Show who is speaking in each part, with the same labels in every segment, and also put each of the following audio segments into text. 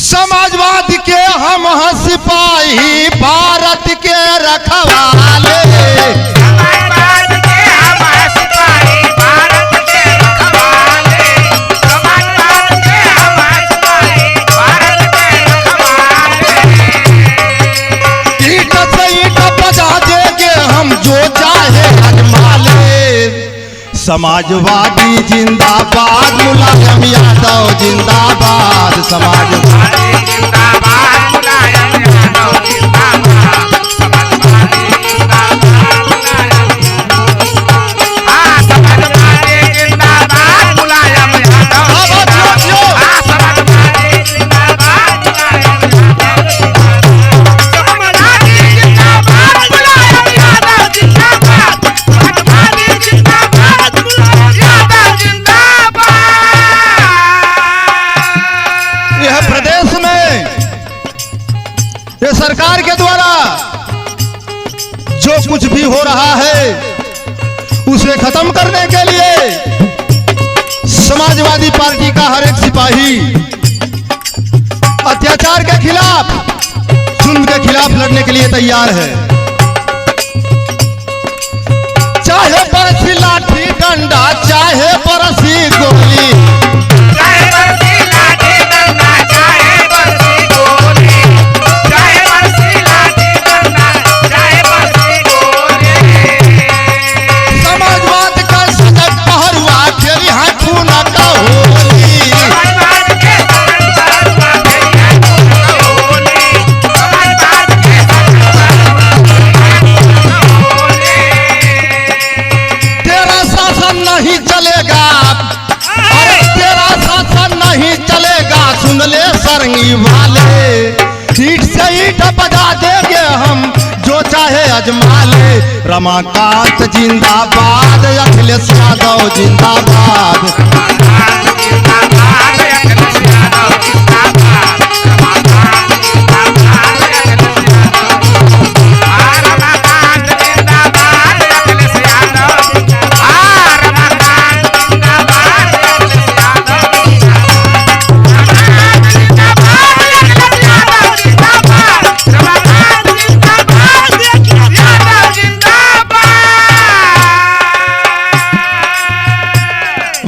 Speaker 1: समाजवाद के हम सिपाही, भारत के रखवाले।
Speaker 2: समाजवाद के हम सिपाही, भारत के रखवाले। समाजवाद के हम सिपाही, भारत के रखवाले।
Speaker 1: ईंट से ईंट बजा देंगे हम, जो चाहे अजमा ले। समाजवादी जिंदाबाद, मुलायम यादव जिंदाबाद। समाजवादी
Speaker 2: जिंदाबाद, मुलायम यादव जिंदाबाद। समाजवादी जिंदाबाद, मुलायम हाँ समाजवादी जिंदाबाद, मुलायम यादव जिंदाबाद। हाँ समाजवादी जिंदाबाद, मुलायम यादव। समाजवादी जिंदाबाद, मुलायम यादव जिंदाबाद। समाजवादी जिंदाबाद, मुलायम यादव जिंदाबाद।
Speaker 1: यह प्रदेश में ये सरकार के द्वारा जो कुछ भी हो रहा है उसे खत्म करने के लिए समाजवादी पार्टी का हर एक सिपाही अत्याचार के खिलाफ, जुल्म के खिलाफ लड़ने के लिए तैयार है। चाहे बरसी लाठी डंडा, चाहे बरसी गोली,
Speaker 2: चाहे बरसी लाठी डंडा, चाहे बरसी गोली। चाहे बरसी लाठी डंडा, चाहे बरसी गोली।
Speaker 1: समाजवाद का सजग पहरुआ खेली हाथू न का होली।
Speaker 2: समाजवाद के सजग पहरुआ खेली हाथू न का होली। समाजवाद के सजग पहरुआ खेली हाथू न का होली।
Speaker 1: तेरा शासन नहीं चलेगा, अरे तेरा शासन नहीं चलेगा, सुन ले सरंगी वाले। ईंट से ईंट बजा देंगे हम, जो चाहे अजमा ले। रमाकांत जिंदाबाद, अखिलेश यादव जिंदाबाद।
Speaker 2: रमाकांत जिंदाबाद, अखिलेश यादव जिंदाबाद। रमाकांत जिंदाबाद, अखिलेश यादव। हाँ रमाकांत जिंदाबाद, अखिलेश यादव जिंदाबाद। हाँ रमाकांत जिंदाबाद, अखिलेश यादव जिंदाबाद। रमाकांत जिंदाबाद, अखिलेश यादव जिंदाबाद। रमाकांत जिंदाबाद, अखिलेश यादव जिंदाबाद।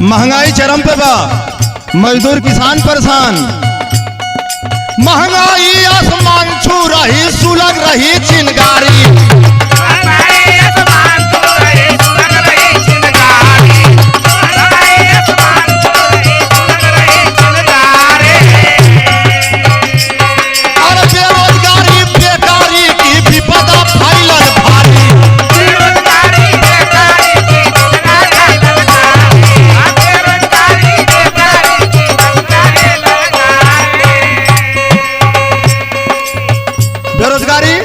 Speaker 1: महंगाई चरम पे बा, मजदूर किसान परेशान। महंगाई आसमान छू रही, सुलग रही चिंगारी।
Speaker 2: महंगाई आसमान छू रही, सुलग रही चिंगारी। महंगाई आसमान छू रही, सुलग रही चिंगारी।
Speaker 1: और बेरोजगारी बेकारी की विपदा फैलल भारी।
Speaker 2: बेरोजगारी बेकारी की विपदा फैलल भारी। हाँ बेरोजगारी बेकारी की विपदा फैलल भारी।
Speaker 1: बेरोजगारी,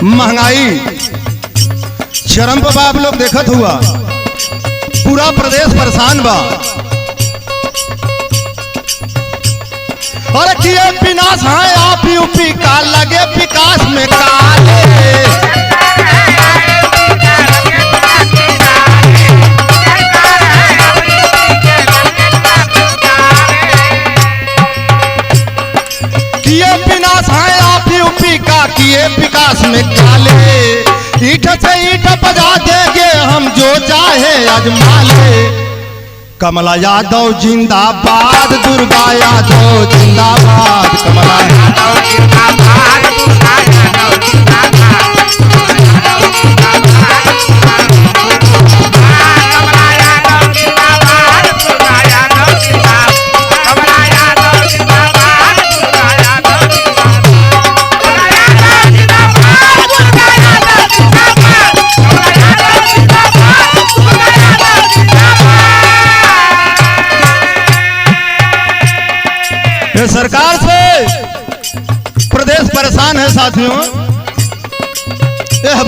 Speaker 1: महंगाई चरम पे बा। आप लोग देखत हुआ, पूरा प्रदेश परेशान बा। और किए विनाश है आप यूपी का, लगे विकास में काले। किए विनाश है आप यूपी का, किए विकास में काले। ईंट से ईंट बजा देंगे हम, जो चाहे अजमा ले। कमला यादव जिंदाबाद, दुर्गा यादव जिंदाबाद। कमला
Speaker 2: यादव जिंदाबाद, दुर्गा यादव जिंदाबाद। यादव जिंदाबाद, कमला यादव जिंदाबाद, दुर्गा यादव जिंदाबाद। कमला यादव जिंदाबाद, दुर्गा यादव जिंदाबाद। कमला यादव जिंदाबाद, दुर्गा यादव जिंदाबाद।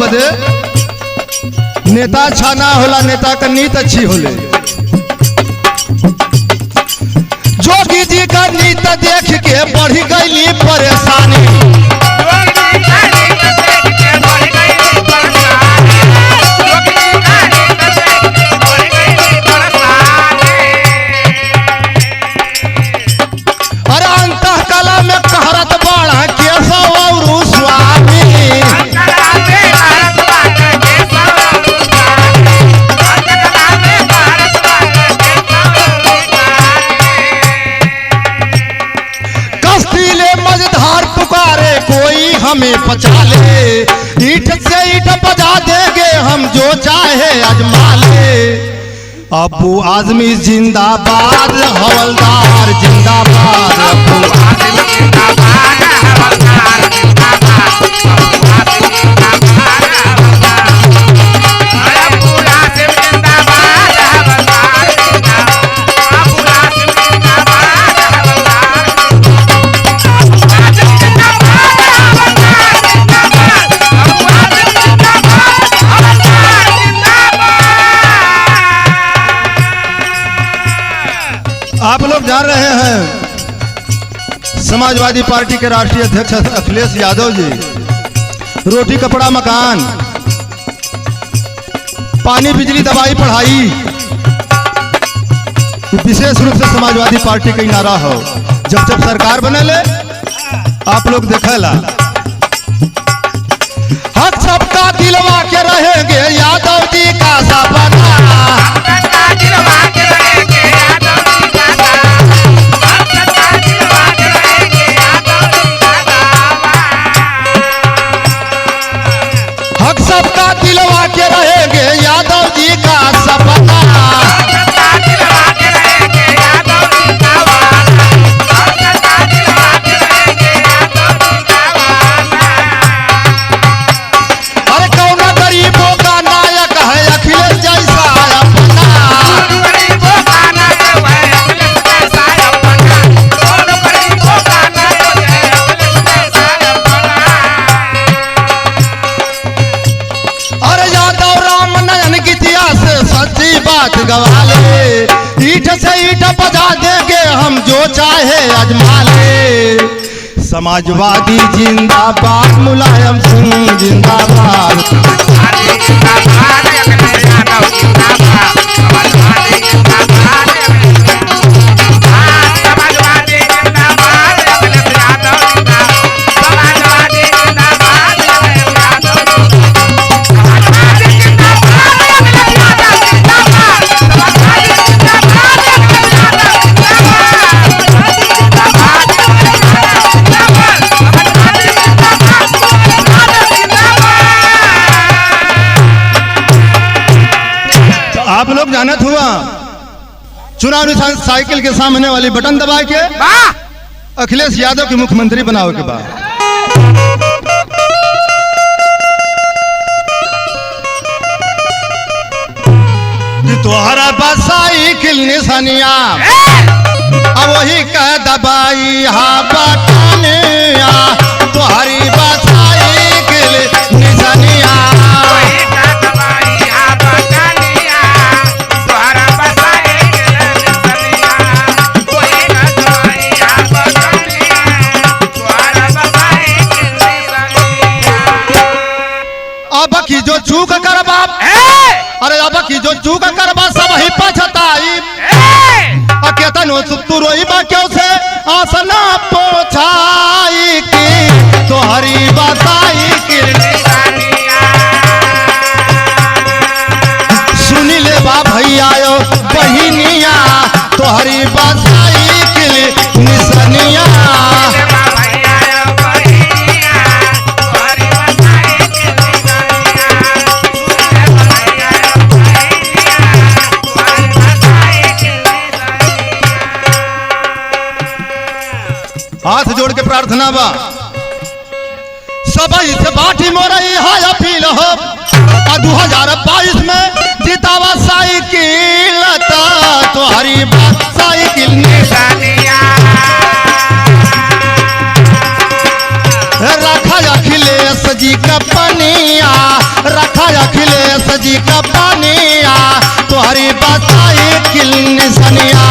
Speaker 1: बदे नेता अच्छा ना होला, नेता का नीत अच्छी होले। जोगी जी का नीत देख के बढ़ गई परेशानी। अरे अंतःकला में कहरत बाड़ा केशव और स्वामी। कस्तीले मझधार पुकारे कोई हमें पचा ले। ईट से ईट बजा देंगे हम जो चाहे अजमा ले। अबू आजमी जिंदाबाद, हवलदार जिंदाबाद। अबू आजमी जिंदाबाद, हवलदार जिंदाबाद। आप लोग जान रहे हैं समाजवादी पार्टी के राष्ट्रीय अध्यक्ष अखिलेश यादव जी रोटी कपड़ा मकान, पानी बिजली दवाई पढ़ाई विशेष रूप से समाजवादी पार्टी का नारा हो। जब जब सरकार बनेले आप लोग देखेला हक सबका दिलवा के रहेंगे यादव जी का सपना। सबका दिलवा के रहेंगे यादव जी का सपना। अरे कौन गरीबों का नायक है अखिलेश जैसा अपना। सच्ची बात गवा ले। ईट से ईट बजा देंगे हम जो चाहे अजमा ले। समाजवादी जिंदाबाद, मुलायम सिंह जिंदाबाद। आप लोग जानत हुआ चुनाव निशान साइकिल के सामने वाली बटन दबा के अखिलेश यादव के मुख्यमंत्री बनाओ के बाद तोहरा बस साइकिल निशानिया अब वही कह दबाई हा बटनिया। तोहरी बस साइकिल निशानिया अब की जो चूक कर बाप, अरे अब की जो चूक कर बा सब ही पछताई। अकेतनो तू रोई बा क्यों से आसना पोछाई की। तोहरी बसाई की सुनी ले बा भैया बहिनिया। तोहरी बसाई की निशानिया हाथ जोड़ के प्रार्थना बा सब से बाटी मोरई है अपील हो। 2022 में जीतावा साइकिल तोहरी साइकिल निशानिया रखा अखिलेश जी का पनिया, रखा अखिलेश जी का पनिया, तुम्हारी बताई किल निसनिया।